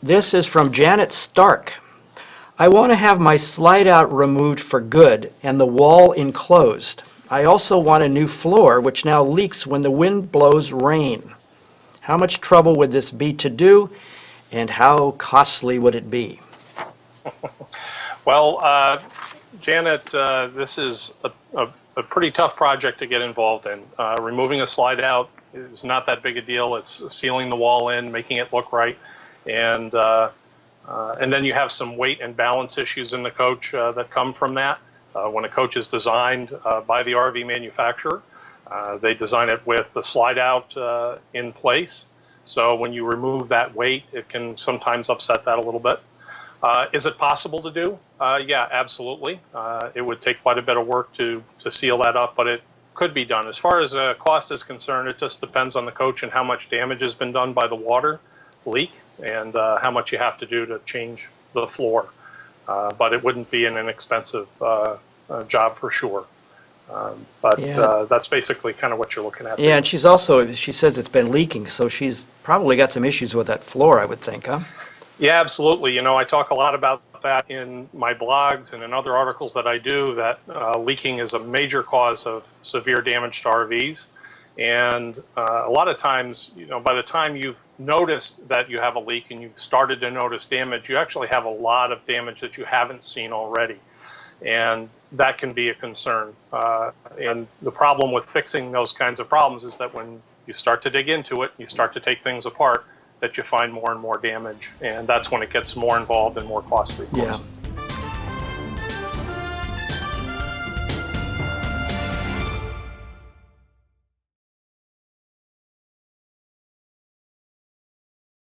This is from Janet Stark. I want to have my slide out removed for good and the wall enclosed. I also want a new floor, which now leaks when the wind blows rain. How much trouble would this be to do, and how costly would it be? Well, Janet, this is a pretty tough project to get involved in. Removing a slide out is not that big a deal. It's sealing the wall in, making it look right, and then you have some weight and balance issues in the coach that come from that. When a coach is designed by the RV manufacturer, they design it with the slide out in place. So when you remove that weight, it can sometimes upset that a little bit. Is it possible to do? Yeah, absolutely. It would take quite a bit of work to seal that up, but it could be done. As far as cost is concerned, it just depends on the coach and how much damage has been done by the water leak and how much you have to do to change the floor. But it wouldn't be an inexpensive job for sure. That's basically kind of what you're looking at. Yeah, and she says it's been leaking, so she's probably got some issues with that floor, I would think, huh? Yeah, absolutely. You know, I talk a lot about that in my blogs and in other articles that I do, that leaking is a major cause of severe damage to RVs. And a lot of times, you know, by the time you've noticed that you have a leak and you've started to notice damage, you actually have a lot of damage that you haven't seen already. And that can be a concern. And the problem with fixing those kinds of problems is that when you start to dig into it, you start to take things apart, that you find more and more damage, and that's when it gets more involved and more costly. Yeah.